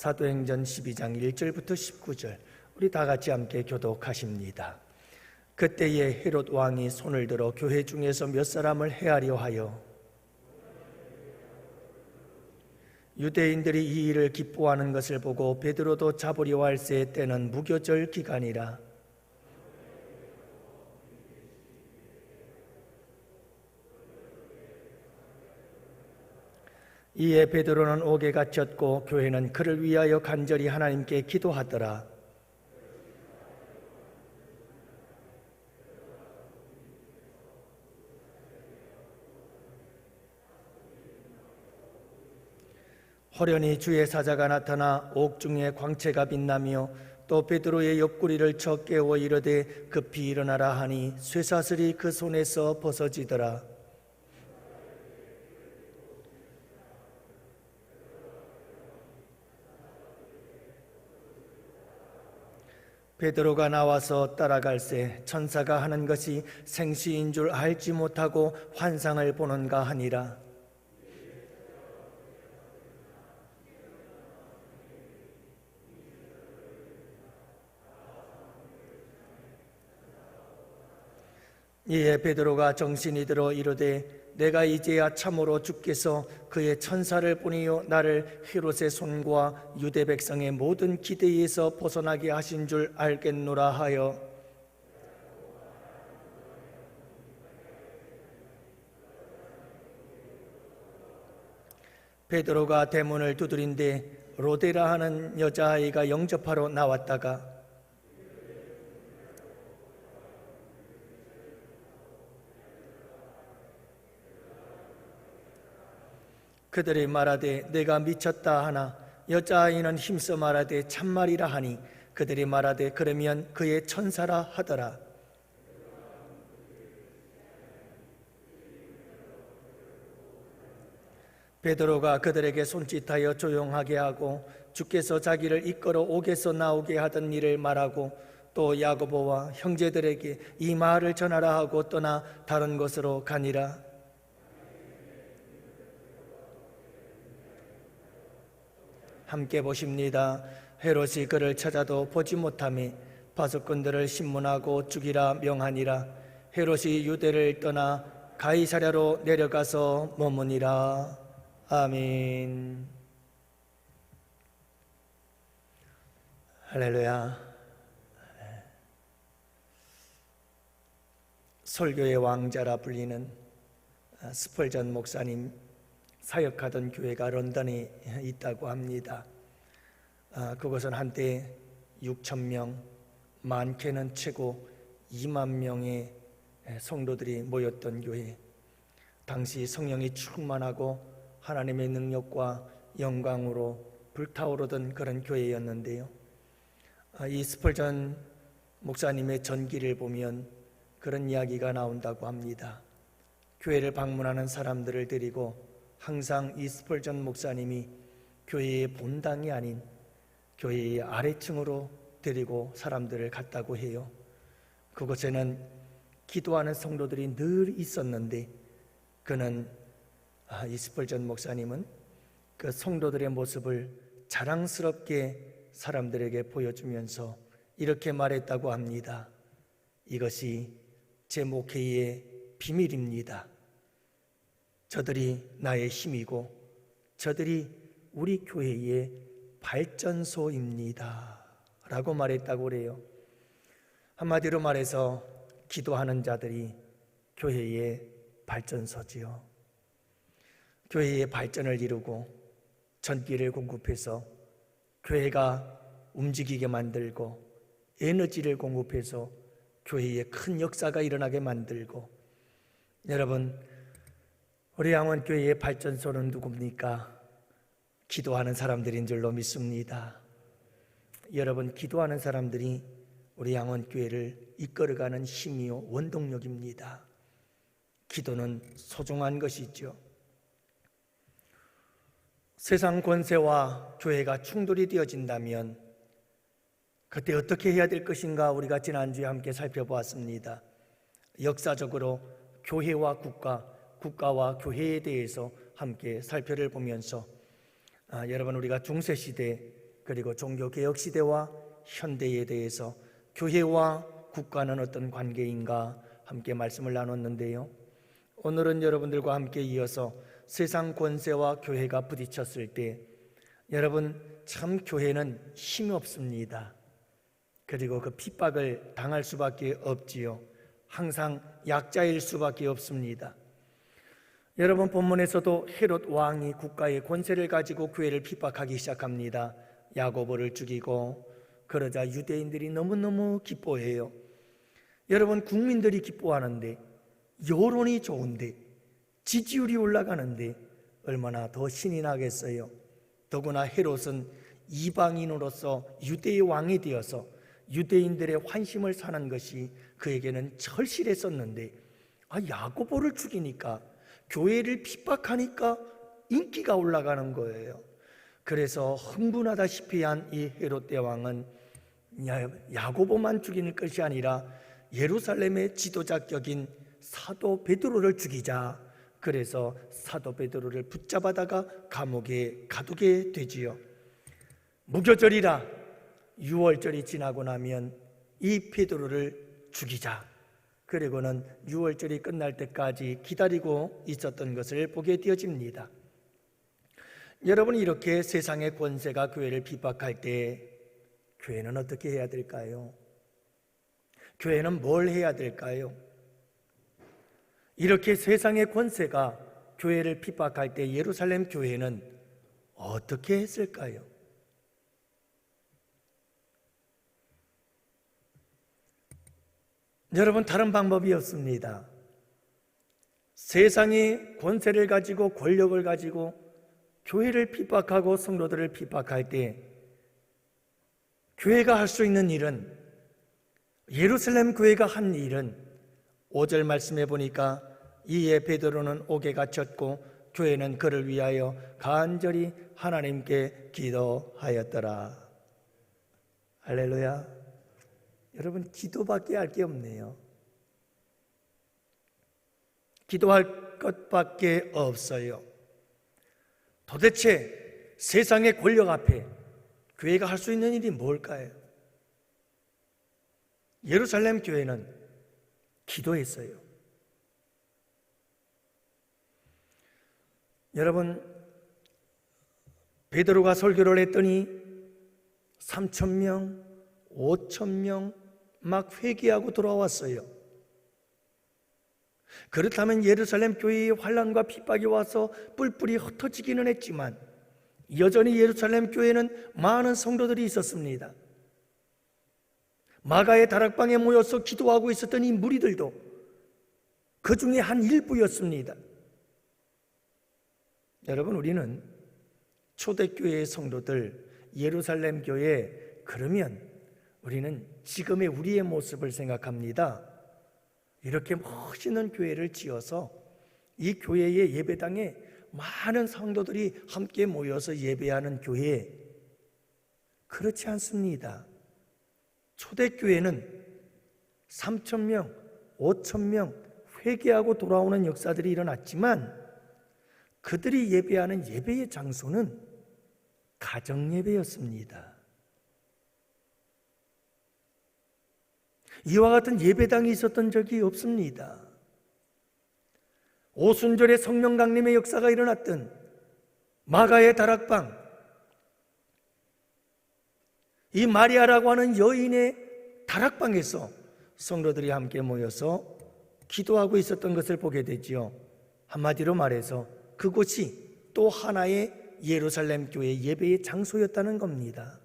사도행전 12장 1절부터 19절 우리 다 같이 함께 교독하십니다. 그때에 헤롯 왕이 손을 들어 교회 중에서 몇 사람을 해하려 하여 유대인들이 이 일을 기뻐하는 것을 보고 베드로도 잡으려 할새 때는 무교절 기간이라. 이에 베드로는 옥에 갇혔고 교회는 그를 위하여 간절히 하나님께 기도하더라. 호련히 주의 사자가 나타나 옥중에 광채가 빛나며 또 베드로의 옆구리를 쳐 깨워 이르되 급히 일어나라 하니 쇠사슬이 그 손에서 벗어지더라. 베드로가 나와서 따라갈새 천사가 하는 것이 생시인 줄 알지 못하고 환상을 보는가 하니라. 이에 베드로가 정신이 들어 이르되 내가 이제야 참으로 주께서 그의 천사를 보내어 나를 헤롯의 손과 유대 백성의 모든 기대에서 벗어나게 하신 줄 알겠노라 하여 베드로가 대문을 두드린데 로데라 하는 여자아이가 영접하러 나왔다가 그들이 말하되 내가 미쳤다 하나 여자아이는 힘써 말하되 참말이라 하니 그들이 말하되 그러면 그의 천사라 하더라. 베드로가 그들에게 손짓하여 조용하게 하고 주께서 자기를 이끌어 옥에서 나오게 하던 일을 말하고 또 야고보와 형제들에게 이 말을 전하라 하고 떠나 다른 곳으로 가니라. 함께 보십니다. 헤롯이 그를 찾아도 보지 못하며 바수꾼들을 신문하고 죽이라 명하니라. 헤롯이 유대를 떠나 가이사랴로 내려가서 머무니라. 아멘. 할렐루야. 설교의 왕자라 불리는 스펄전 목사님 사역하던 교회가 런던에 있다고 합니다. 그것은 한때 6,000명, 많게는 최고 2만 명의 성도들이 모였던 교회. 당시 성령이 충만하고 하나님의 능력과 영광으로 불타오르던 그런 교회였는데요. 이 스펄전 목사님의 전기를 보면 그런 이야기가 나온다고 합니다. 교회를 방문하는 사람들을 데리고 항상 이 스펄전 목사님이 교회의 본당이 아닌 교회의 아래층으로 데리고 사람들을 갔다고 해요. 그곳에는 기도하는 성도들이 늘 있었는데 이 스펄전 목사님은 그 성도들의 모습을 자랑스럽게 사람들에게 보여주면서 이렇게 말했다고 합니다. 이것이 제 목회의 비밀입니다. 저들이 나의 힘이고 저들이 우리 교회의 발전소입니다 라고 말했다고 그래요. 한마디로 말해서 기도하는 자들이 교회의 발전소지요. 교회의 발전을 이루고 전기를 공급해서 교회가 움직이게 만들고 에너지를 공급해서 교회에 큰 역사가 일어나게 만들고. 여러분, 우리 양원교회의 발전소는 누굽니까? 기도하는 사람들인 줄로 믿습니다. 여러분, 기도하는 사람들이 우리 양원교회를 이끌어가는 힘이요 원동력입니다. 기도는 소중한 것이죠. 세상 권세와 교회가 충돌이 되어진다면 그때 어떻게 해야 될 것인가 우리가 지난주에 함께 살펴보았습니다. 역사적으로 교회와 국가와 교회에 대해서 함께 살펴를 보면서 여러분, 우리가 중세시대 그리고 종교개혁 시대와 현대에 대해서 교회와 국가는 어떤 관계인가 함께 말씀을 나눴는데요. 오늘은 여러분들과 함께 이어서 세상 권세와 교회가 부딪혔을 때 여러분, 참 교회는 힘이 없습니다. 그리고 그 핍박을 당할 수밖에 없지요. 항상 약자일 수밖에 없습니다. 여러분, 본문에서도 헤롯 왕이 국가의 권세를 가지고 교회를 핍박하기 시작합니다. 야고보를 죽이고, 그러자 유대인들이 너무너무 기뻐해요. 여러분, 국민들이 기뻐하는데, 여론이 좋은데, 지지율이 올라가는데 얼마나 더 신이 나겠어요. 더구나 헤롯은 이방인으로서 유대의 왕이 되어서 유대인들의 환심을 사는 것이 그에게는 절실했었는데, 야고보를 죽이니까, 교회를 핍박하니까 인기가 올라가는 거예요. 그래서 흥분하다시피 한 이 헤롯 대왕은 야고보만 죽이는 것이 아니라 예루살렘의 지도자격인 사도 베드로를 죽이자. 그래서 사도 베드로를 붙잡아다가 감옥에 가두게 되지요. 무교절이라 6월절이 지나고 나면 이 베드로를 죽이자. 그리고는 6월절이 끝날 때까지 기다리고 있었던 것을 보게 되어집니다. 여러분, 이렇게 세상의 권세가 교회를 핍박할 때 교회는 어떻게 해야 될까요? 교회는 뭘 해야 될까요? 이렇게 세상의 권세가 교회를 핍박할 때 예루살렘 교회는 어떻게 했을까요? 여러분, 다른 방법이 없습니다. 세상의 권세를 가지고 권력을 가지고 교회를 핍박하고 성도들을 핍박할 때 교회가 할 수 있는 일은, 예루살렘 교회가 한 일은 5절 말씀해 보니까 이에 베드로는 옥에 갇혔고 교회는 그를 위하여 간절히 하나님께 기도하였더라. 할렐루야. 여러분, 기도밖에 할 게 없네요. 기도할 것밖에 없어요. 도대체 세상의 권력 앞에 교회가 할 수 있는 일이 뭘까요? 예루살렘 교회는 기도했어요. 여러분, 베드로가 설교를 했더니 3,000명, 5,000명 막 회개하고 돌아왔어요. 그렇다면 예루살렘 교회의 환난과 핍박이 와서 뿔뿔이 흩어지기는 했지만 여전히 예루살렘 교회는 많은 성도들이 있었습니다. 마가의 다락방에 모여서 기도하고 있었던 이 무리들도 그 중에 한 일부였습니다. 여러분, 우리는 초대교회의 성도들, 예루살렘 교회, 그러면 우리는 지금의 우리의 모습을 생각합니다. 이렇게 멋있는 교회를 지어서 이 교회의 예배당에 많은 성도들이 함께 모여서 예배하는 교회, 그렇지 않습니다. 초대교회는 3,000명, 5,000명 회개하고 돌아오는 역사들이 일어났지만 그들이 예배하는 예배의 장소는 가정예배였습니다. 이와 같은 예배당이 있었던 적이 없습니다. 오순절에 성령 강림의 역사가 일어났던 마가의 다락방, 이 마리아라고 하는 여인의 다락방에서 성도들이 함께 모여서 기도하고 있었던 것을 보게 되지요. 한마디로 말해서 그곳이 또 하나의 예루살렘 교회 예배의 장소였다는 겁니다.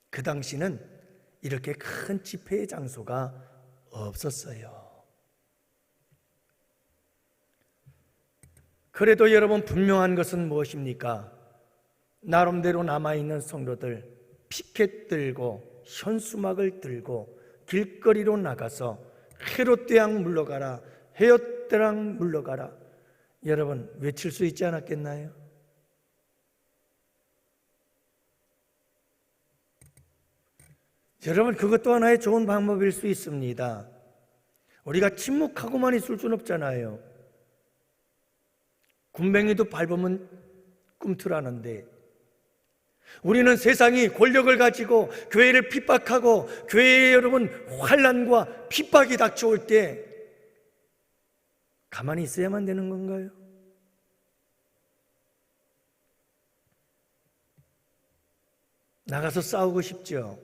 그 당시는 이렇게 큰 집회의 장소가 없었어요. 그래도 여러분, 분명한 것은 무엇입니까? 나름대로 남아있는 성도들 피켓 들고 현수막을 들고 길거리로 나가서 헤롯 대왕 물러가라, 헤롯 대왕 물러가라, 여러분 외칠 수 있지 않았겠나요? 여러분, 그것도 하나의 좋은 방법일 수 있습니다. 우리가 침묵하고만 있을 수는 없잖아요. 군뱅이도 밟으면 꿈틀하는데 우리는 세상이 권력을 가지고 교회를 핍박하고 교회에 여러분 환난과 핍박이 닥쳐올 때 가만히 있어야만 되는 건가요? 나가서 싸우고 싶죠.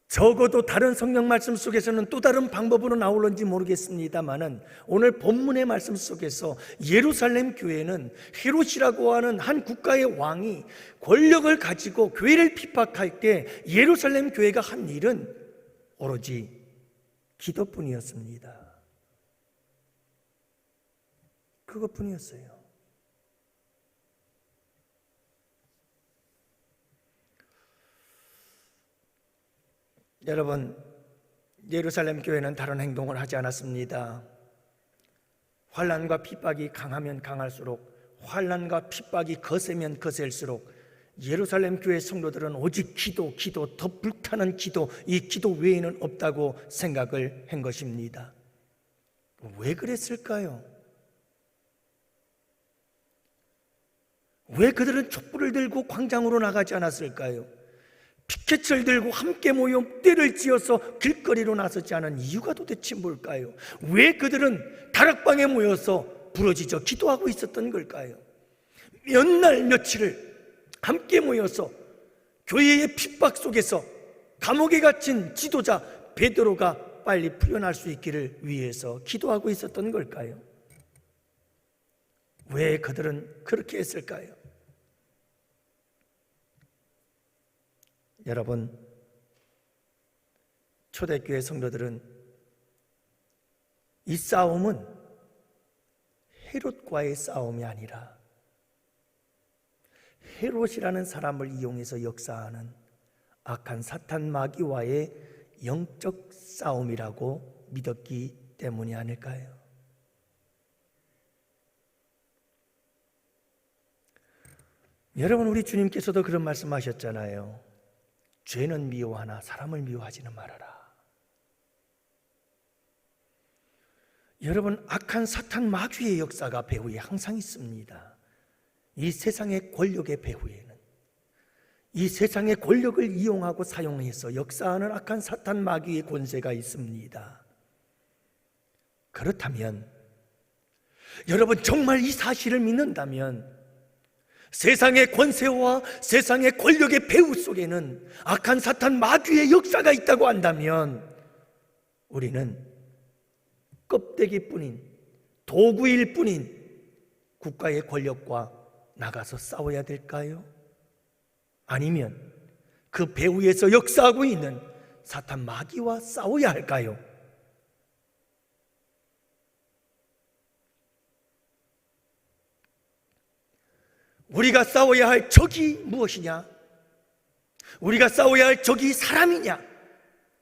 적어도 다른 성경 말씀 속에서는 또 다른 방법으로 나올는지 모르겠습니다만은 오늘 본문의 말씀 속에서 예루살렘 교회는 헤롯이라고 하는 한 국가의 왕이 권력을 가지고 교회를 핍박할 때 예루살렘 교회가 한 일은 오로지 기도뿐이었습니다. 그것뿐이었어요. 여러분, 예루살렘 교회는 다른 행동을 하지 않았습니다. 환난과 핍박이 강하면 강할수록, 환난과 핍박이 거세면 거셀수록 예루살렘 교회 성도들은 오직 기도, 더 불타는 기도, 이 기도 외에는 없다고 생각을 한 것입니다. 왜 그랬을까요? 왜 그들은 촛불을 들고 광장으로 나가지 않았을까요? 피켓을 들고 함께 모여 떼를 지어서 길거리로 나서지 않은 이유가 도대체 뭘까요? 왜 그들은 다락방에 모여서 부러지죠 기도하고 있었던 걸까요? 몇 날 며칠을 함께 모여서 교회의 핍박 속에서 감옥에 갇힌 지도자 베드로가 빨리 풀려날 수 있기를 위해서 기도하고 있었던 걸까요? 왜 그들은 그렇게 했을까요? 여러분, 초대교회 성도들은 이 싸움은 헤롯과의 싸움이 아니라 헤롯이라는 사람을 이용해서 역사하는 악한 사탄 마귀와의 영적 싸움이라고 믿었기 때문이 아닐까요? 여러분, 우리 주님께서도 그런 말씀하셨잖아요. 죄는 미워하나 사람을 미워하지는 말아라. 여러분, 악한 사탄 마귀의 역사가 배후에 항상 있습니다. 이 세상의 권력의 배후에는, 이 세상의 권력을 이용하고 사용해서 역사하는 악한 사탄 마귀의 권세가 있습니다. 그렇다면 여러분, 정말 이 사실을 믿는다면 세상의 권세와 세상의 권력의 배후 속에는 악한 사탄 마귀의 역사가 있다고 한다면 우리는 껍데기뿐인, 도구일 뿐인 국가의 권력과 나가서 싸워야 될까요? 아니면 그 배후에서 역사하고 있는 사탄 마귀와 싸워야 할까요? 우리가 싸워야 할 적이 무엇이냐? 우리가 싸워야 할 적이 사람이냐?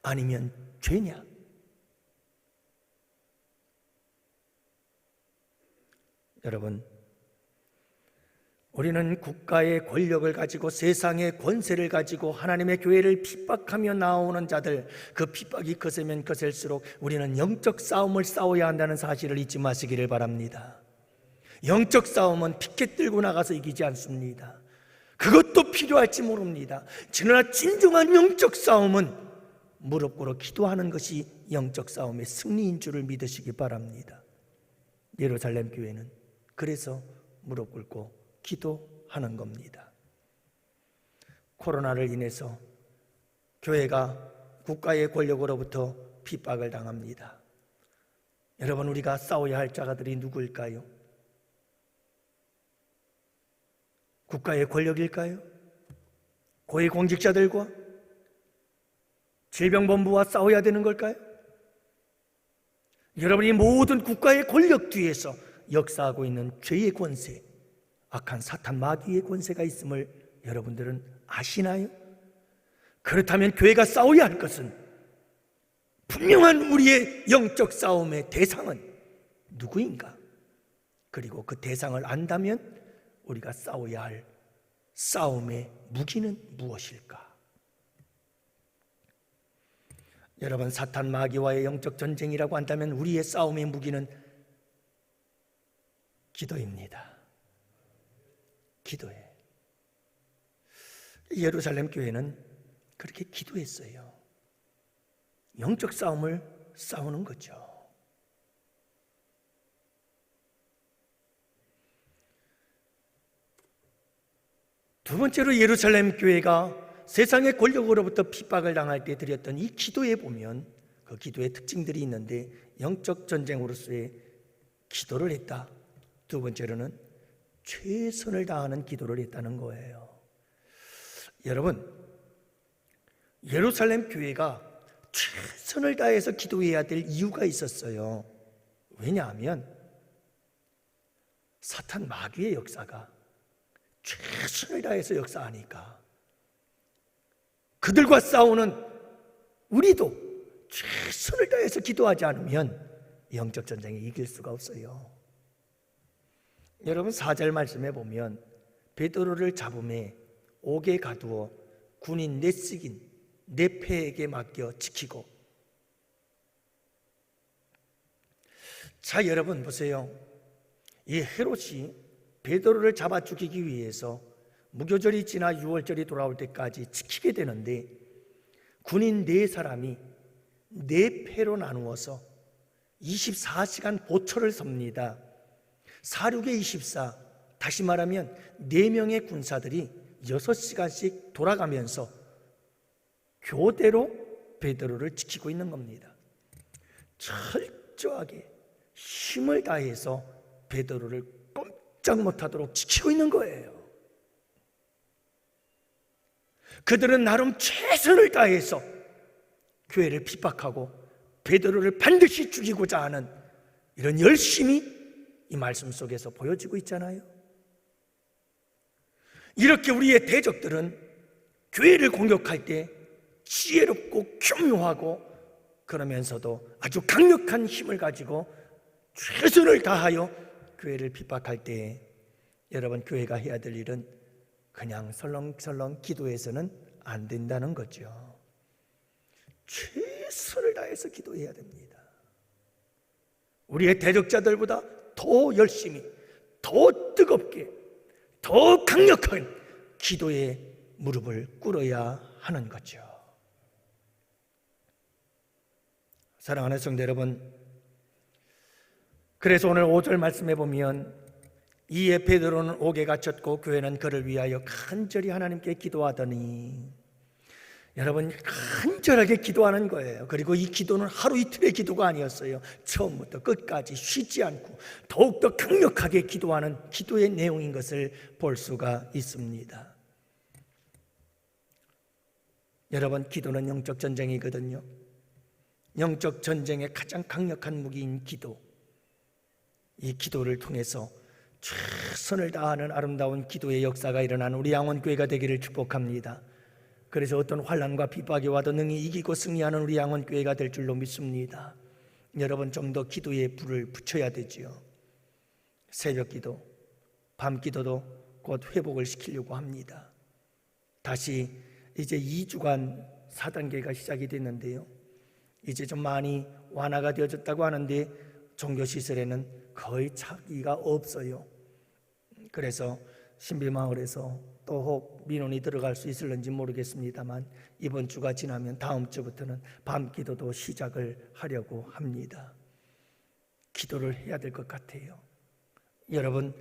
아니면 죄냐? 여러분, 우리는 국가의 권력을 가지고 세상의 권세를 가지고 하나님의 교회를 핍박하며 나오는 자들, 그 핍박이 거세면 거셀수록 우리는 영적 싸움을 싸워야 한다는 사실을 잊지 마시기를 바랍니다. 영적 싸움은 피켓 들고 나가서 이기지 않습니다. 그것도 필요할지 모릅니다. 그러나 진정한 영적 싸움은 무릎 꿇어 기도하는 것이 영적 싸움의 승리인 줄을 믿으시기 바랍니다. 예루살렘 교회는 그래서 무릎 꿇고 기도하는 겁니다. 코로나를 인해서 교회가 국가의 권력으로부터 핍박을 당합니다. 여러분, 우리가 싸워야 할 자가들이 누구일까요? 국가의 권력일까요? 고위공직자들과 질병본부와 싸워야 되는 걸까요? 여러분이 모든 국가의 권력 뒤에서 역사하고 있는 죄의 권세, 악한 사탄 마귀의 권세가 있음을 여러분들은 아시나요? 그렇다면 교회가 싸워야 할 것은 분명한 우리의 영적 싸움의 대상은 누구인가? 그리고 그 대상을 안다면 우리가 싸워야 할 싸움의 무기는 무엇일까? 여러분, 사탄 마귀와의 영적 전쟁이라고 한다면 우리의 싸움의 무기는 기도입니다. 기도해. 예루살렘 교회는 그렇게 기도했어요. 영적 싸움을 싸우는 거죠. 두 번째로 예루살렘 교회가 세상의 권력으로부터 핍박을 당할 때 드렸던 이 기도에 보면 그 기도의 특징들이 있는데, 영적 전쟁으로서의 기도를 했다. 두 번째로는 최선을 다하는 기도를 했다는 거예요. 여러분, 예루살렘 교회가 최선을 다해서 기도해야 될 이유가 있었어요. 왜냐하면 사탄 마귀의 역사가 최선을 다해서 역사하니까 그들과 싸우는 우리도 최선을 다해서 기도하지 않으면 영적 전쟁에 이길 수가 없어요. 여러분, 4절 말씀에 보면 베드로를 잡음에 옥에 가두어 군인 넷식인 네페에게 맡겨 지키고. 자, 여러분 보세요. 이 헤롯이 베드로를 잡아 죽이기 위해서 무교절이 지나 6월절이 돌아올 때까지 지키게 되는데, 군인 4사람이 4패로 나누어서 24시간 보초를 섭니다. 4,6에 24, 다시 말하면 4명의 군사들이 6시간씩 돌아가면서 교대로 베드로를 지키고 있는 겁니다. 철저하게 힘을 다해서 베드로를 꼼짝 못하도록 지키고 있는 거예요. 그들은 나름 최선을 다해서 교회를 핍박하고 베드로를 반드시 죽이고자 하는 이런 열심이 이 말씀 속에서 보여지고 있잖아요. 이렇게 우리의 대적들은 교회를 공격할 때 지혜롭고 교묘하고 그러면서도 아주 강력한 힘을 가지고 최선을 다하여 교회를 핍박할 때, 여러분, 교회가 해야 될 일은 그냥 설렁설렁 기도해서는 안 된다는 거죠. 최선을 다해서 기도해야 됩니다. 우리의 대적자들보다 더 열심히, 더 뜨겁게, 더 강력한 기도에 무릎을 꿇어야 하는 거죠. 사랑하는 성도 여러분, 그래서 오늘 5절 말씀해 보면 이에 베드로는 옥에 갇혔고 교회는 그를 위하여 간절히 하나님께 기도하더니, 여러분, 간절하게 기도하는 거예요. 그리고 이 기도는 하루 이틀의 기도가 아니었어요. 처음부터 끝까지 쉬지 않고 더욱더 강력하게 기도하는 기도의 내용인 것을 볼 수가 있습니다. 여러분, 기도는 영적 전쟁이거든요. 영적 전쟁의 가장 강력한 무기인 기도, 이 기도를 통해서 최선을 다하는 아름다운 기도의 역사가 일어나는 우리 양원교회가 되기를 축복합니다. 그래서 어떤 환난과 핍박이 와도 능히 이기고 승리하는 우리 양원교회가 될 줄로 믿습니다. 여러분, 좀 더 기도에 불을 붙여야 되지요. 새벽 기도, 밤 기도도 곧 회복을 시키려고 합니다. 다시 이제 2주간 4단계가 시작이 됐는데요, 이제 좀 많이 완화가 되어졌다고 하는데 종교시설에는 거의 차기가 없어요. 그래서 신비마을에서 또 혹 민원이 들어갈 수 있을는지 모르겠습니다만, 이번 주가 지나면 다음 주부터는 밤기도도 시작을 하려고 합니다. 기도를 해야 될 것 같아요. 여러분,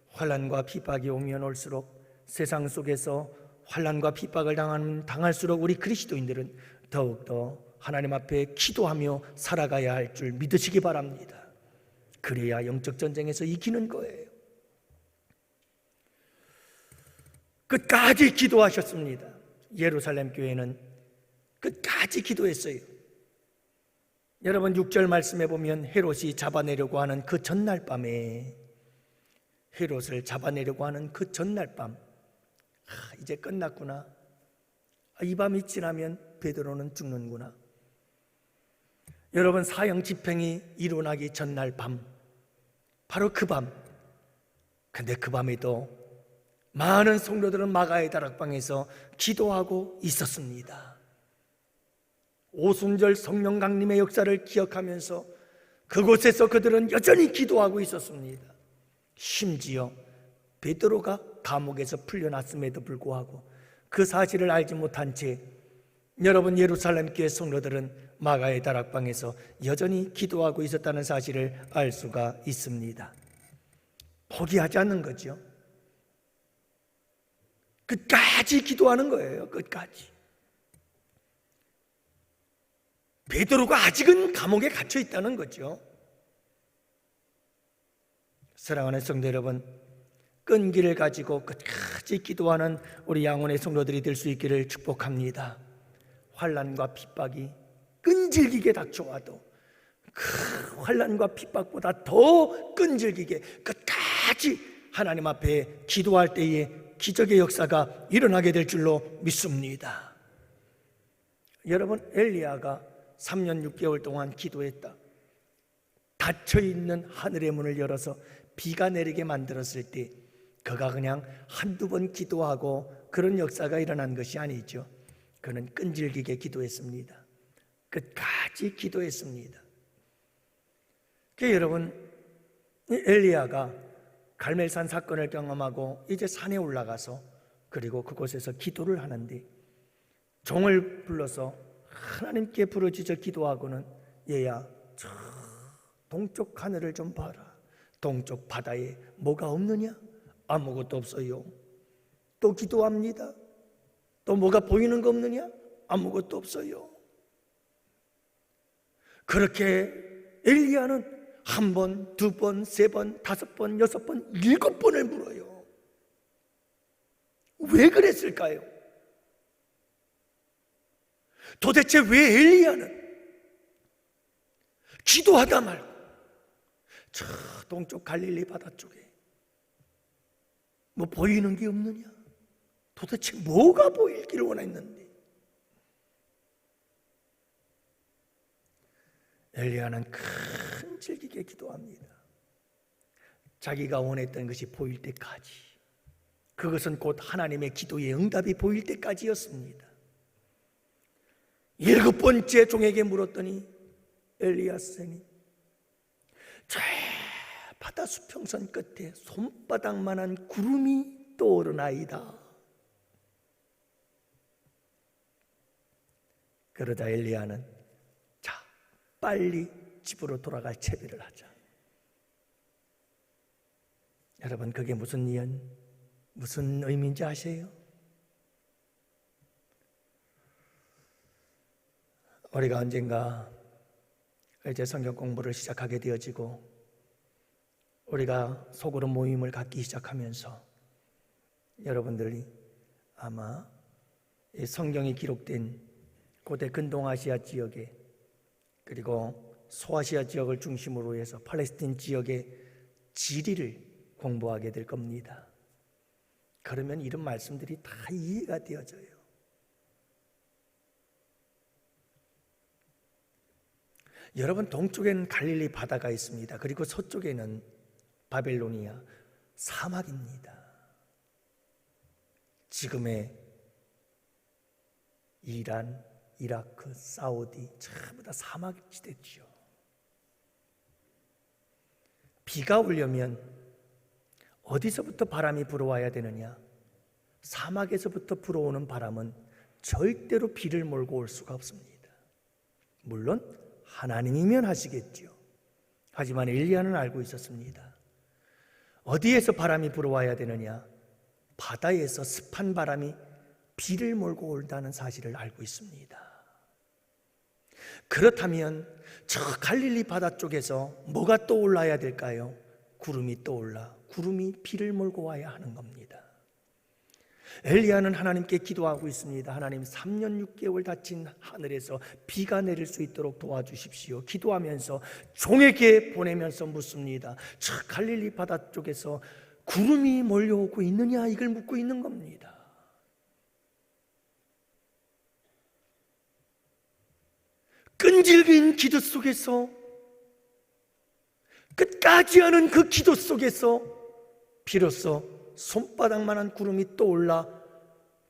환난과 핍박이 오면 올수록, 세상 속에서 환난과 핍박을 당할수록 우리 그리스도인들은 더욱더 하나님 앞에 기도하며 살아가야 할 줄 믿으시기 바랍니다. 그래야 영적 전쟁에서 이기는 거예요. 끝까지 기도하셨습니다. 예루살렘 교회는 끝까지 기도했어요. 여러분, 6절 말씀해 보면 헤롯이 잡아내려고 하는 그 전날 밤에, 헤롯을 잡아내려고 하는 그 전날 밤, 이제 끝났구나, 이 밤이 지나면 베드로는 죽는구나. 여러분, 사형 집행이 일어나기 전날 밤, 바로 그 밤, 근데 그 밤에도 많은 성도들은 마가의 다락방에서 기도하고 있었습니다. 오순절 성령 강림의 역사를 기억하면서 그곳에서 그들은 여전히 기도하고 있었습니다. 심지어 베드로가 감옥에서 풀려났음에도 불구하고 그 사실을 알지 못한 채 여러분, 예루살렘 교회 성도들은 마가의 다락방에서 여전히 기도하고 있었다는 사실을 알 수가 있습니다. 포기하지 않는 거죠. 끝까지 기도하는 거예요. 끝까지. 베드로가 아직은 감옥에 갇혀 있다는 거죠. 사랑하는 성도 여러분, 끈기를 가지고 끝까지 기도하는 우리 양원의 성도들이 될 수 있기를 축복합니다. 환난과 핍박이 끈질기게 닥쳐와도 그 환난과 핍박보다 더 끈질기게 끝까지 하나님 앞에 기도할 때에 기적의 역사가 일어나게 될 줄로 믿습니다. 여러분, 엘리야가 3년 6개월 동안 기도했다. 닫혀있는 하늘의 문을 열어서 비가 내리게 만들었을 때 그가 그냥 한두 번 기도하고 그런 역사가 일어난 것이 아니죠. 그는 끈질기게 기도했습니다. 끝까지 기도했습니다. 여러분, 엘리야가 갈멜산 사건을 경험하고 이제 산에 올라가서 그리고 그곳에서 기도를 하는데 종을 불러서 하나님께 부르짖어 기도하고는 얘야, 저 동쪽 하늘을 좀 봐라. 동쪽 바다에 뭐가 없느냐? 아무것도 없어요. 또 기도합니다. 또 뭐가 보이는 거 없느냐? 아무것도 없어요. 그렇게 엘리야는 한 번, 두 번, 세 번, 다섯 번, 여섯 번, 7번을 물어요. 왜 그랬을까요? 도대체 왜 엘리야는 기도하다 말고 저 동쪽 갈릴리 바다 쪽에 뭐 보이는 게 없느냐? 도대체 뭐가 보이기를 원했는데 엘리야는 큰 즐기게 기도합니다. 자기가 원했던 것이 보일 때까지, 그것은 곧 하나님의 기도의 응답이 보일 때까지였습니다. 7번째 종에게 물었더니 엘리야 선생님, 저 바다 수평선 끝에 손바닥만한 구름이 떠오르나이다. 그러자 엘리야는 자, 빨리 집으로 돌아갈 채비를 하자. 여러분, 그게 무슨 의미인지 아세요? 우리가 언젠가 이제 성경 공부를 시작하게 되어지고 우리가 속으로 모임을 갖기 시작하면서 여러분들이 아마 이 성경이 기록된 고대 근동아시아 지역에 그리고 소아시아 지역을 중심으로 해서 팔레스틴 지역의 지리를 공부하게 될 겁니다. 그러면 이런 말씀들이 다 이해가 되어져요. 여러분, 동쪽에는 갈릴리 바다가 있습니다. 그리고 서쪽에는 바벨로니아 사막입니다. 지금의 이란, 이라크, 사우디 전부 다 사막지대죠. 비가 오려면 어디서부터 바람이 불어와야 되느냐? 사막에서부터 불어오는 바람은 절대로 비를 몰고 올 수가 없습니다. 물론 하나님이면 하시겠죠. 하지만 엘리야는 알고 있었습니다. 어디에서 바람이 불어와야 되느냐? 바다에서 습한 바람이 비를 몰고 온다는 사실을 알고 있습니다. 그렇다면 저 갈릴리 바다 쪽에서 뭐가 떠올라야 될까요? 구름이 떠올라 구름이 비를 몰고 와야 하는 겁니다. 엘리야는 하나님께 기도하고 있습니다. 하나님, 3년 6개월 닫힌 하늘에서 비가 내릴 수 있도록 도와주십시오. 기도하면서 종에게 보내면서 묻습니다. 저 갈릴리 바다 쪽에서 구름이 몰려오고 있느냐, 이걸 묻고 있는 겁니다. 끈질긴 기도 속에서, 끝까지 하는 그 기도 속에서 비로소 손바닥만한 구름이 떠올라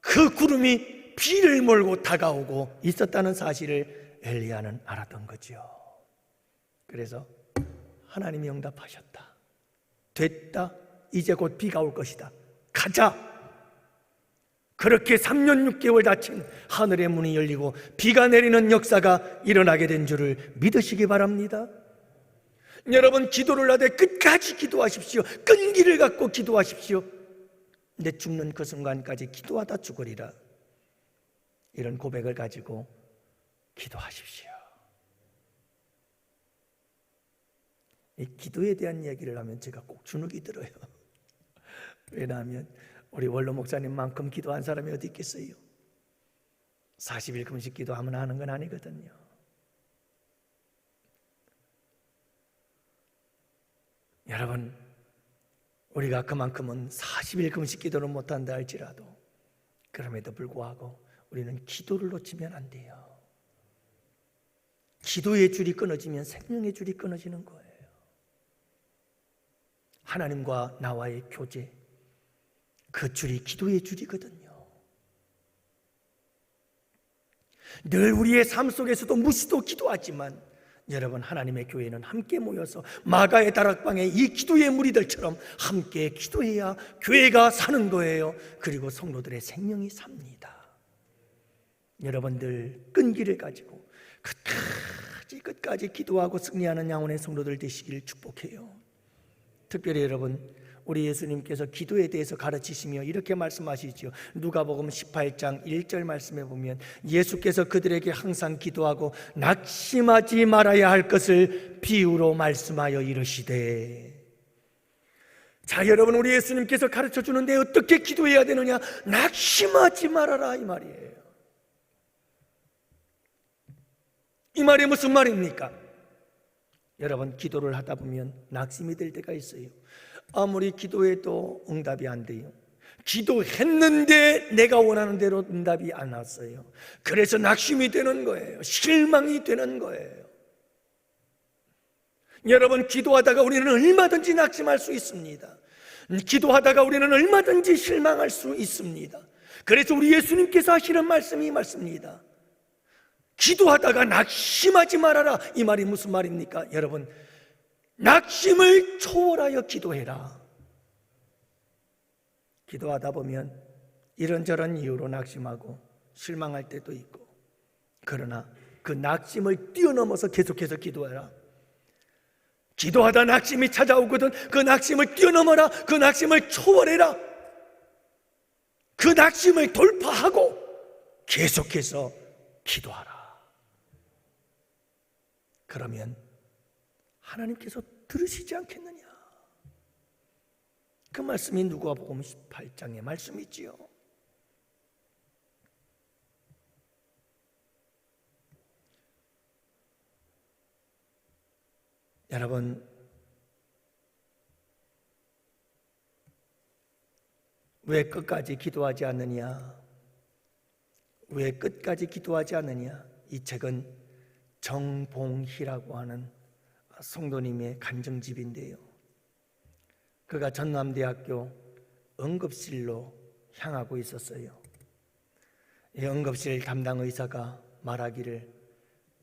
그 구름이 비를 몰고 다가오고 있었다는 사실을 엘리야는 알았던 거죠. 그래서 하나님이 응답하셨다. 됐다. 이제 곧 비가 올 것이다. 가자. 그렇게 3년 6개월 닫힌 하늘의 문이 열리고 비가 내리는 역사가 일어나게 된 줄을 믿으시기 바랍니다. 여러분, 기도를 하되 끝까지 기도하십시오. 끈기를 갖고 기도하십시오. 내 죽는 그 순간까지 기도하다 죽으리라. 이런 고백을 가지고 기도하십시오. 이 기도에 대한 얘기를 하면 제가 꼭 주눅이 들어요. 왜냐하면 우리 원로 목사님만큼 기도한 사람이 어디 있겠어요? 40일 금식 기도하면 하는 건 아니거든요. 여러분, 우리가 그만큼은 40일 금식 기도를 못한다 할지라도 그럼에도 불구하고 우리는 기도를 놓치면 안 돼요. 기도의 줄이 끊어지면 생명의 줄이 끊어지는 거예요. 하나님과 나와의 교제, 그 줄이 기도의 줄이거든요. 늘 우리의 삶 속에서도 무시도 기도하지만 여러분, 하나님의 교회는 함께 모여서 마가의 다락방에 이 기도의 무리들처럼 함께 기도해야 교회가 사는 거예요. 그리고 성도들의 생명이 삽니다. 여러분들 끈기를 가지고 끝까지 기도하고 승리하는 양원의 성도들 되시길 축복해요. 특별히 여러분, 우리 예수님께서 기도에 대해서 가르치시며 이렇게 말씀하시죠. 누가복음 18장 1절 말씀에 보면 예수께서 그들에게 항상 기도하고 낙심하지 말아야 할 것을 비유로 말씀하여 이르시되. 자, 여러분, 우리 예수님께서 가르쳐 주는데 어떻게 기도해야 되느냐? 낙심하지 말아라, 이 말이에요. 이 말이 무슨 말입니까? 여러분, 기도를 하다 보면 낙심이 될 때가 있어요. 아무리 기도해도 응답이 안 돼요. 기도했는데 내가 원하는 대로 응답이 안 왔어요. 그래서 낙심이 되는 거예요. 실망이 되는 거예요. 여러분, 기도하다가 우리는 얼마든지 낙심할 수 있습니다. 기도하다가 우리는 얼마든지 실망할 수 있습니다. 그래서 우리 예수님께서 하시는 말씀이 맞습니다. 기도하다가 낙심하지 말아라. 이 말이 무슨 말입니까? 여러분, 낙심을 초월하여 기도해라. 기도하다 보면 이런저런 이유로 낙심하고 실망할 때도 있고, 그러나 그 낙심을 뛰어넘어서 계속해서 기도해라. 기도하다 낙심이 찾아오거든 그 낙심을 뛰어넘어라. 그 낙심을 초월해라. 그 낙심을 돌파하고 계속해서 기도하라. 그러면 하나님께서 들으시지 않겠느냐? 그 말씀이 누가복음 18장의 말씀이지요. 여러분, 왜 끝까지 기도하지 않느냐? 왜 끝까지 기도하지 않느냐? 이 책은 정봉희라고 하는 성도님의 간증집인데요, 그가 전남대학교 응급실로 향하고 있었어요. 이 응급실 담당 의사가 말하기를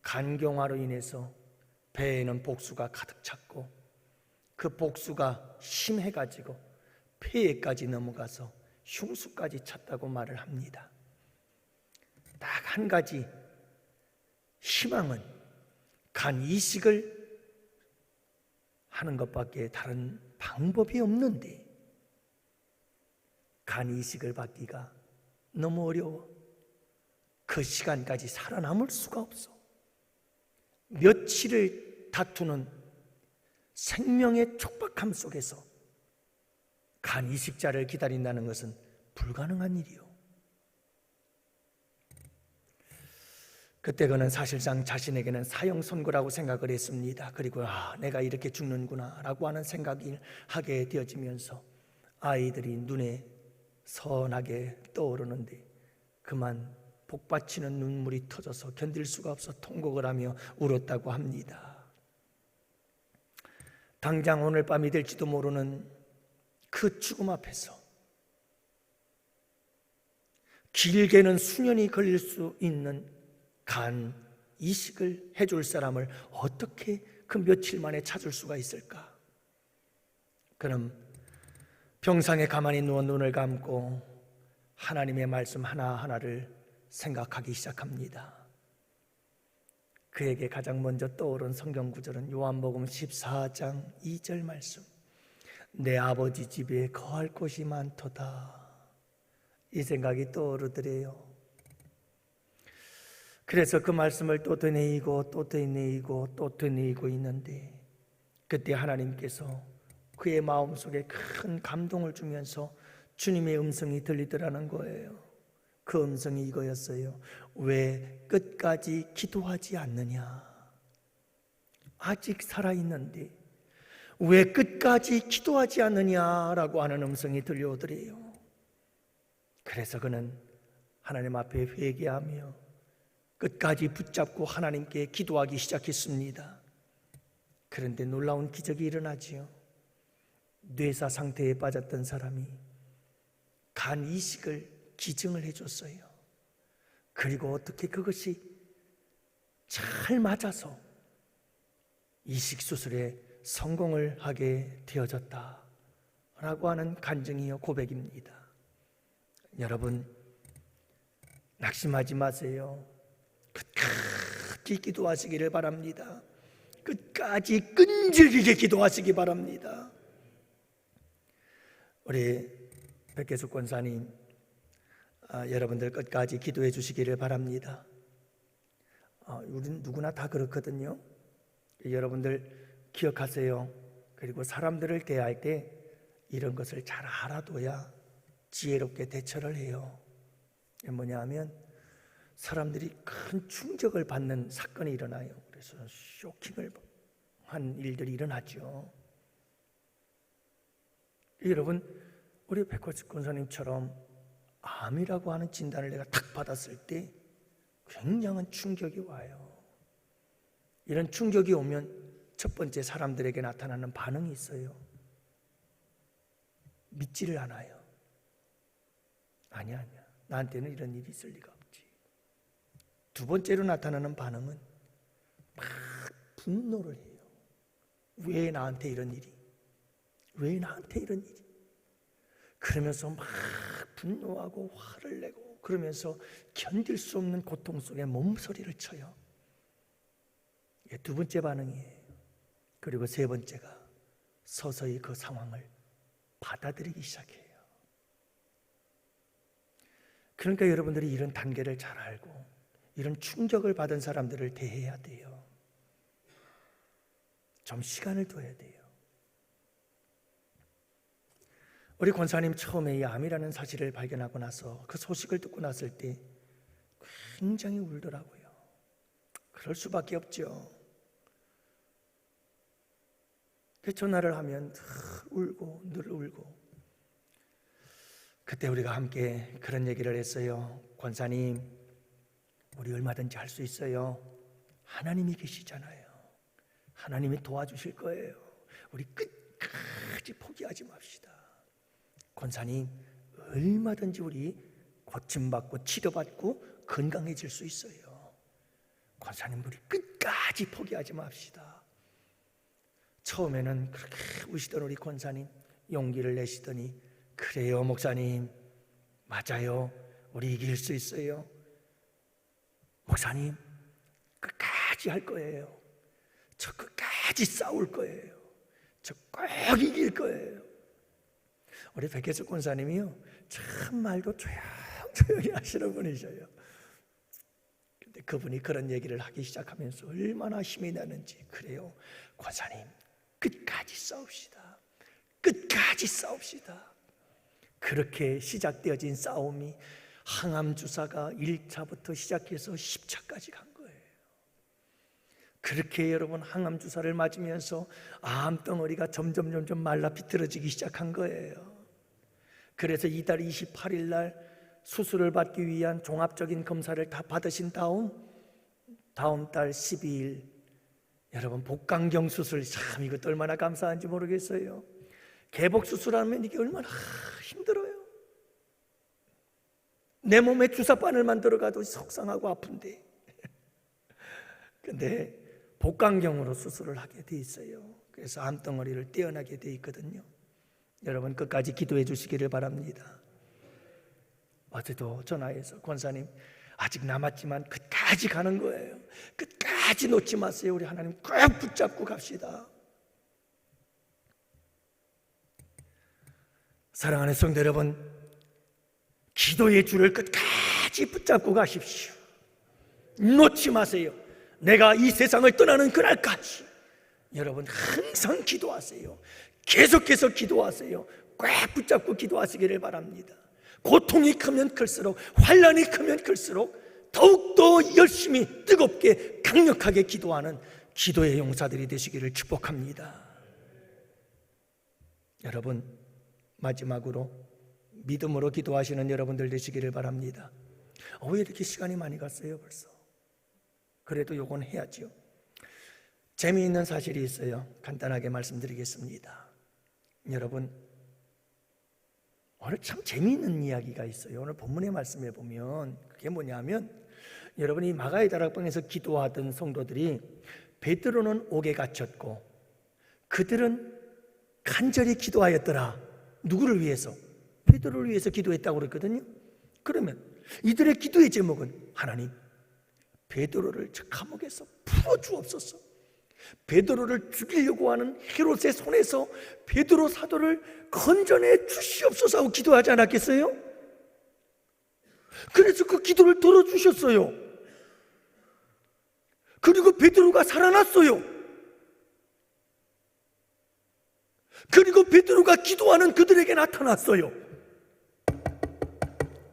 간경화로 인해서 배에는 복수가 가득 찼고 그 복수가 심해가지고 폐에까지 넘어가서 흉수까지 찼다고 말을 합니다. 딱 한 가지 희망은 간 이식을 하는 것밖에 다른 방법이 없는데 간 이식을 받기가 너무 어려워. 그 시간까지 살아남을 수가 없어. 며칠을 다투는 생명의 촉박함 속에서 간 이식자를 기다린다는 것은 불가능한 일이요. 그때 그는 사실상 자신에게는 사형 선고라고 생각을 했습니다. 그리고 내가 이렇게 죽는구나 라고 하는 생각이 하게 되어지면서 아이들이 눈에 선하게 떠오르는데 그만 복받치는 눈물이 터져서 견딜 수가 없어 통곡을 하며 울었다고 합니다. 당장 오늘 밤이 될지도 모르는 그 죽음 앞에서 길게는 수년이 걸릴 수 있는 간 이식을 해줄 사람을 어떻게 그 며칠 만에 찾을 수가 있을까? 그럼 병상에 가만히 누워 눈을 감고 하나님의 말씀 하나하나를 생각하기 시작합니다. 그에게 가장 먼저 떠오른 성경 구절은 요한복음 14장 2절 말씀. 내 아버지 집에 거할 곳이 많도다. 이 생각이 떠오르더래요. 그래서 그 말씀을 또 되뇌이고 또 되뇌이고 또 되뇌이고 있는데, 그때 하나님께서 그의 마음속에 큰 감동을 주면서 주님의 음성이 들리더라는 거예요. 그 음성이 이거였어요. 왜 끝까지 기도하지 않느냐? 아직 살아있는데 왜 끝까지 기도하지 않느냐라고 하는 음성이 들려오더래요. 그래서 그는 하나님 앞에 회개하며 끝까지 붙잡고 하나님께 기도하기 시작했습니다. 그런데 놀라운 기적이 일어나지요. 뇌사 상태에 빠졌던 사람이 간 이식을 기증을 해줬어요. 그리고 어떻게 그것이 잘 맞아서 이식 수술에 성공을 하게 되어졌다라고 하는 간증이요, 고백입니다. 여러분, 낙심하지 마세요. 끝까지 기도하시기를 바랍니다. 끝까지 끈질기게 기도하시기 바랍니다. 우리 백계숙 권사님, 여러분들 끝까지 기도해 주시기를 바랍니다. 우리는 누구나 다 그렇거든요. 여러분들 기억하세요. 그리고 사람들을 대할 때 이런 것을 잘 알아둬야 지혜롭게 대처를 해요. 뭐냐 하면 사람들이 큰 충격을 받는 사건이 일어나요. 그래서 쇼킹을 한 일들이 일어나죠. 여러분, 우리 백호식 권사님처럼 암이라고 하는 진단을 내가 탁 받았을 때 굉장한 충격이 와요. 이런 충격이 오면 첫 번째 사람들에게 나타나는 반응이 있어요. 믿지를 않아요. 아니야, 나한테는 이런 일이 있을 리가 없지. 두 번째로 나타나는 반응은 막 분노를 해요. 왜 나한테 이런 일이? 왜 나한테 이런 일이? 그러면서 막 분노하고 화를 내고, 그러면서 견딜 수 없는 고통 속에 몸서리를 쳐요. 이게 두 번째 반응이에요. 그리고 세 번째가 서서히 그 상황을 받아들이기 시작해요. 그러니까 여러분들이 이런 단계를 잘 알고 이런 충격을 받은 사람들을 대해야 돼요. 좀 시간을 둬야 돼요. 우리 권사님 처음에 이 암이라는 사실을 발견하고 나서 그 소식을 듣고 났을 때 굉장히 울더라고요. 그럴 수밖에 없죠. 그 전화를 하면 울고 늘 울고. 그때 우리가 함께 그런 얘기를 했어요. 권사님, 우리 얼마든지 할 수 있어요. 하나님이 계시잖아요. 하나님이 도와주실 거예요. 우리 끝까지 포기하지 맙시다. 권사님, 얼마든지 우리 고침받고 치료받고 건강해질 수 있어요. 권사님, 우리 끝까지 포기하지 맙시다. 처음에는 그렇게 우시던 우리 권사님 용기를 내시더니, 그래요 목사님, 맞아요, 우리 이길 수 있어요. 목사님, 끝까지 할 거예요. 저 끝까지 싸울 거예요. 저 꼭 이길 거예요. 우리 백혜숙 권사님이요, 참 말도 조용히 하시는 분이셔요. 근데 그분이 그런 얘기를 하기 시작하면서 얼마나 힘이 나는지. 그래요 권사님, 끝까지 싸웁시다. 끝까지 싸웁시다. 그렇게 시작되어진 싸움이 항암 주사가 1차부터 시작해서 10차까지 간 거예요. 그렇게 여러분, 항암 주사를 맞으면서 암덩어리가 점점 말라 비틀어지기 시작한 거예요. 그래서 이달 28일 날 수술을 받기 위한 종합적인 검사를 다 받으신 다음 달 12일 여러분, 복강경 수술, 참 이것도 얼마나 감사한지 모르겠어요. 개복 수술하면 이게 얼마나 힘들어요. 내 몸에 주사바늘만 들어가도 속상하고 아픈데 근데 복강경으로 수술을 하게 돼 있어요. 그래서 암덩어리를 떼어나게 돼 있거든요. 여러분 끝까지 기도해 주시기를 바랍니다. 어제도 전화해서 권사님 아직 남았지만 끝까지 가는 거예요. 끝까지 놓지 마세요. 우리 하나님 꼭 붙잡고 갑시다. 사랑하는 성도 여러분, 기도의 줄을 끝까지 붙잡고 가십시오. 놓지 마세요. 내가 이 세상을 떠나는 그날까지 여러분 항상 기도하세요. 계속해서 기도하세요. 꽉 붙잡고 기도하시기를 바랍니다. 고통이 크면 클수록, 환난이 크면 클수록 더욱더 열심히 뜨겁게 강력하게 기도하는 기도의 용사들이 되시기를 축복합니다. 여러분, 마지막으로 믿음으로 기도하시는 여러분들 되시기를 바랍니다. 왜 이렇게 시간이 많이 갔어요 벌써? 그래도 요건 해야죠. 재미있는 사실이 있어요. 간단하게 말씀드리겠습니다. 여러분, 오늘 참 재미있는 이야기가 있어요. 오늘 본문의 말씀에 보면 그게 뭐냐면, 여러분이 마가의 다락방에서 기도하던 성도들이 베드로는 옥에 갇혔고 그들은 간절히 기도하였더라. 누구를 위해서? 베드로를 위해서 기도했다고 그랬거든요. 그러면 이들의 기도의 제목은 하나님, 베드로를 저 감옥에서 풀어주옵소서. 베드로를 죽이려고 하는 헤롯의 손에서 베드로 사도를 건져내 주시옵소서 하고 기도하지 않았겠어요? 그래서 그 기도를 들어주셨어요. 그리고 베드로가 살아났어요. 그리고 베드로가 기도하는 그들에게 나타났어요.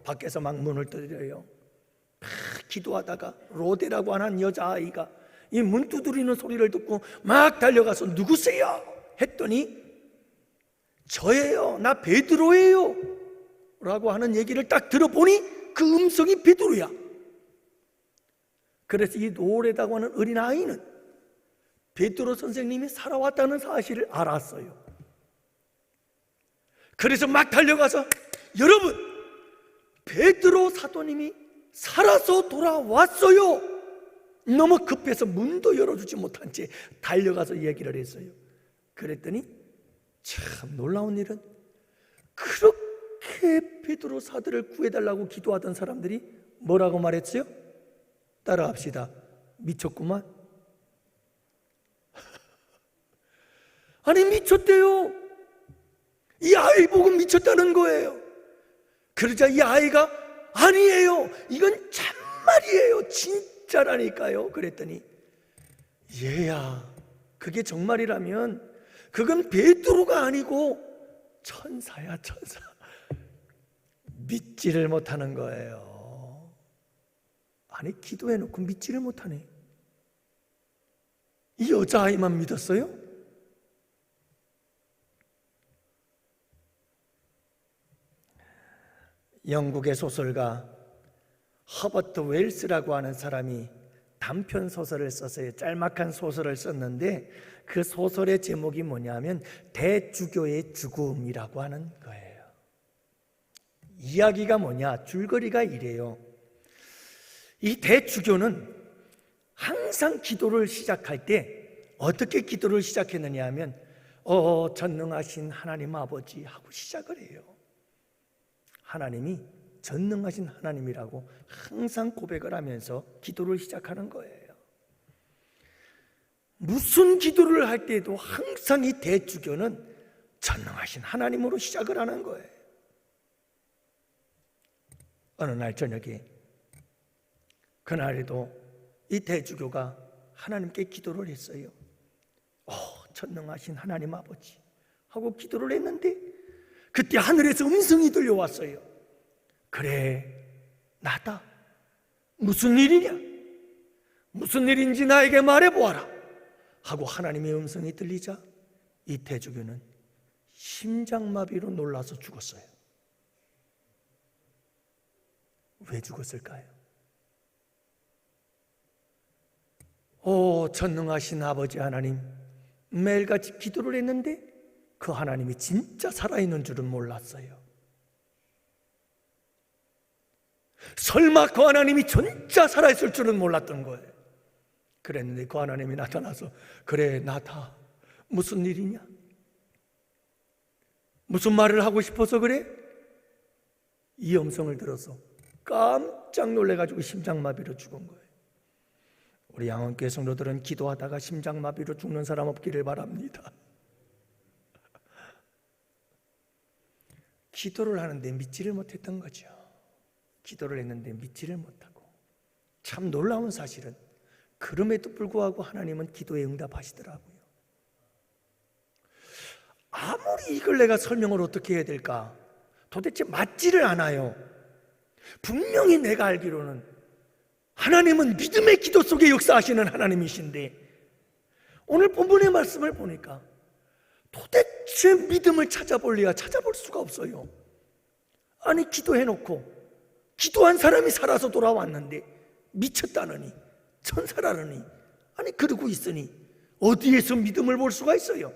밖에서 막 문을 두드려요. 기도하다가 로데라고 하는 여자아이가 이 문 두드리는 소리를 듣고 막 달려가서 누구세요? 했더니 저예요, 나 베드로예요 라고 하는 얘기를 딱 들어보니 그 음성이 베드로야. 그래서 이 로데라고 하는 어린아이는 베드로 선생님이 살아왔다는 사실을 알았어요. 그래서 막 달려가서 여러분, 베드로 사도님이 살아서 돌아왔어요. 너무 급해서 문도 열어주지 못한 채 달려가서 얘기를 했어요. 그랬더니 참 놀라운 일은, 그렇게 베드로 사도를 구해달라고 기도하던 사람들이 뭐라고 말했어요? 따라합시다. 미쳤구만. 아니 미쳤대요. 이 아이 보고 미쳤다는 거예요. 그러자 이 아이가 아니에요, 이건 참말이에요, 진짜라니까요. 그랬더니 얘야, 그게 정말이라면 그건 베드로가 아니고 천사야, 천사. 믿지를 못하는 거예요. 아니 기도해놓고 믿지를 못하네. 이 여자아이만 믿었어요? 영국의 소설가 허버트 웰스라고 하는 사람이 단편 소설을 썼어요. 짤막한 소설을 썼는데 그 소설의 제목이 뭐냐면 대주교의 죽음이라고 하는 거예요. 이야기가 뭐냐, 줄거리가 이래요. 이 대주교는 항상 기도를 시작할 때 어떻게 기도를 시작했느냐 하면 전능하신 하나님 아버지 하고 시작을 해요. 하나님이 전능하신 하나님이라고 항상 고백을 하면서 기도를 시작하는 거예요. 무슨 기도를 할 때도 항상 이 대주교는 전능하신 하나님으로 시작을 하는 거예요. 어느 날 저녁에, 그날에도 이 대주교가 하나님께 기도를 했어요. 전능하신 하나님 아버지 하고 기도를 했는데 그때 하늘에서 음성이 들려왔어요. 그래, 나다. 무슨 일이냐? 무슨 일인지 나에게 말해보아라 하고 하나님의 음성이 들리자 이 대주교는 심장마비로 놀라서 죽었어요. 왜 죽었을까요? 전능하신 아버지 하나님, 매일같이 기도를 했는데 그 하나님이 진짜 살아있는 줄은 몰랐어요. 설마 그 하나님이 진짜 살아있을 줄은 몰랐던 거예요. 그랬는데 그 하나님이 나타나서 그래, 나다. 무슨 일이냐? 무슨 말을 하고 싶어서 그래? 이 음성을 들어서 깜짝 놀래가지고 심장마비로 죽은 거예요. 우리 양원교회 성도들은 기도하다가 심장마비로 죽는 사람 없기를 바랍니다. 기도를 하는데 믿지를 못했던 거죠. 기도를 했는데 믿지를 못하고, 참 놀라운 사실은 그럼에도 불구하고 하나님은 기도에 응답하시더라고요. 아무리 이걸 내가 설명을 어떻게 해야 될까? 도대체 맞지를 않아요. 분명히 내가 알기로는 하나님은 믿음의 기도 속에 역사하시는 하나님이신데, 오늘 본문의 말씀을 보니까 도대체 믿음을 찾아볼래야 찾아볼 수가 없어요. 아니, 기도해놓고 기도한 사람이 살아서 돌아왔는데 미쳤다느니, 천사라느니, 아니 그러고 있으니 어디에서 믿음을 볼 수가 있어요?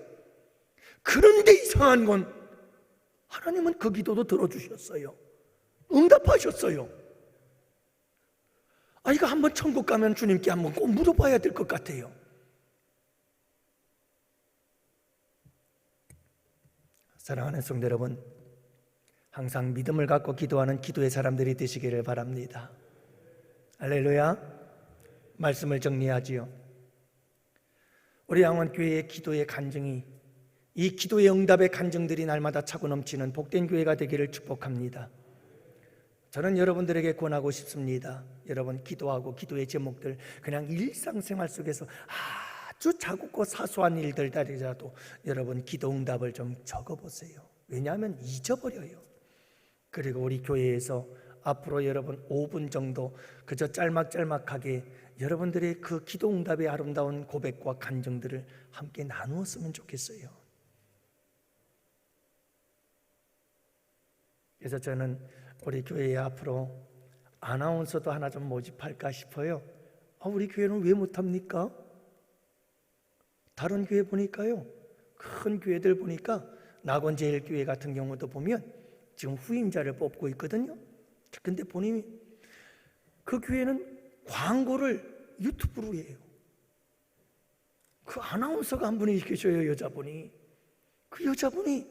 그런데 이상한 건 하나님은 그 기도도 들어주셨어요. 응답하셨어요. 아, 이거 한번 천국 가면 주님께 한번 꼭 물어봐야 될 것 같아요. 사랑하는 성도 여러분, 항상 믿음을 갖고 기도하는 기도의 사람들이 되시기를 바랍니다. 할렐루야. 말씀을 정리하지요. 우리 양원교회의 기도의 간증이, 이 기도의 응답의 간증들이 날마다 차고 넘치는 복된 교회가 되기를 축복합니다. 저는 여러분들에게 권하고 싶습니다. 여러분, 기도하고 기도의 제목들 그냥 일상생활 속에서 아주 작고 사소한 일들이라도 여러분 기도 응답을 좀 적어보세요. 왜냐하면 잊어버려요. 그리고 우리 교회에서 앞으로 여러분 5분 정도 그저 짤막짤막하게 여러분들의 그 기도 응답의 아름다운 고백과 간증들을 함께 나누었으면 좋겠어요. 그래서 저는 우리 교회에 앞으로 아나운서도 하나 좀 모집할까 싶어요. 우리 교회는 왜 못합니까? 다른 교회 보니까요, 큰 교회들 보니까 낙원제일교회 같은 경우도 보면 지금 후임자를 뽑고 있거든요. 근데 보니 그 교회는 광고를 유튜브로 해요. 그 아나운서가 한 분이 계셔요. 여자분이. 그 여자분이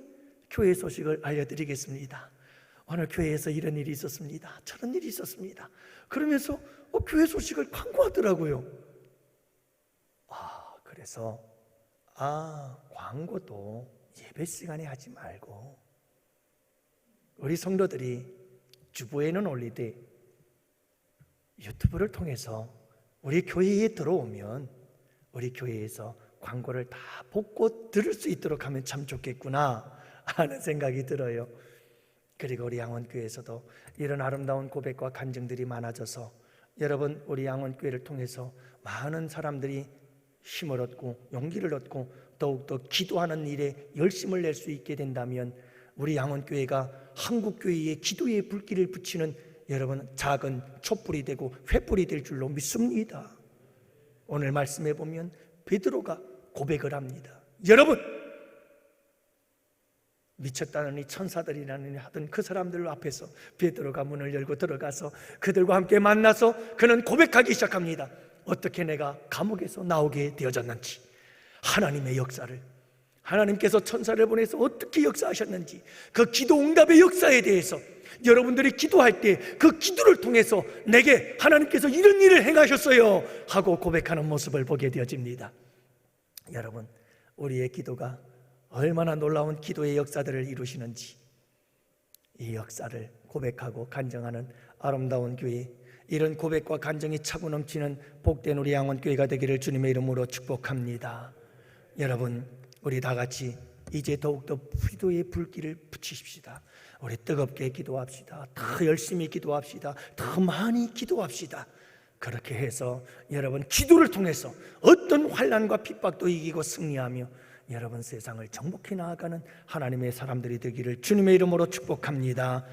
교회 소식을 알려드리겠습니다. 오늘 교회에서 이런 일이 있었습니다. 저런 일이 있었습니다. 그러면서 교회 소식을 광고하더라고요. 그래서 광고도 예배 시간에 하지 말고 우리 성도들이 주보에는 올리되 유튜브를 통해서 우리 교회에 들어오면 우리 교회에서 광고를 다 보고 들을 수 있도록 하면 참 좋겠구나 하는 생각이 들어요. 그리고 우리 양원교회에서도 이런 아름다운 고백과 간증들이 많아져서 여러분, 우리 양원교회를 통해서 많은 사람들이 힘을 얻고 용기를 얻고 더욱더 기도하는 일에 열심을 낼 수 있게 된다면 우리 양원교회가 한국교회의 기도의 불길을 붙이는 여러분 작은 촛불이 되고 횃불이 될 줄로 믿습니다. 오늘 말씀해 보면 베드로가 고백을 합니다. 여러분, 미쳤다느니 천사들이라느니 하던 그 사람들 앞에서 베드로가 문을 열고 들어가서 그들과 함께 만나서 그는 고백하기 시작합니다. 어떻게 내가 감옥에서 나오게 되어졌는지, 하나님의 역사를, 하나님께서 천사를 보내서 어떻게 역사하셨는지, 그 기도 응답의 역사에 대해서 여러분들이 기도할 때 그 기도를 통해서 내게 하나님께서 이런 일을 행하셨어요 하고 고백하는 모습을 보게 되어집니다. 여러분, 우리의 기도가 얼마나 놀라운 기도의 역사들을 이루시는지, 이 역사를 고백하고 간증하는 아름다운 교회, 이런 고백과 간증이 차고 넘치는 복된 우리 양원교회가 되기를 주님의 이름으로 축복합니다. 여러분, 우리 다 같이 이제 더욱더 기도의 불길을 붙이십시다. 우리 뜨겁게 기도합시다. 더 열심히 기도합시다. 더 많이 기도합시다. 그렇게 해서 여러분 기도를 통해서 어떤 환난과 핍박도 이기고 승리하며 여러분 세상을 정복해 나아가는 하나님의 사람들이 되기를 주님의 이름으로 축복합니다.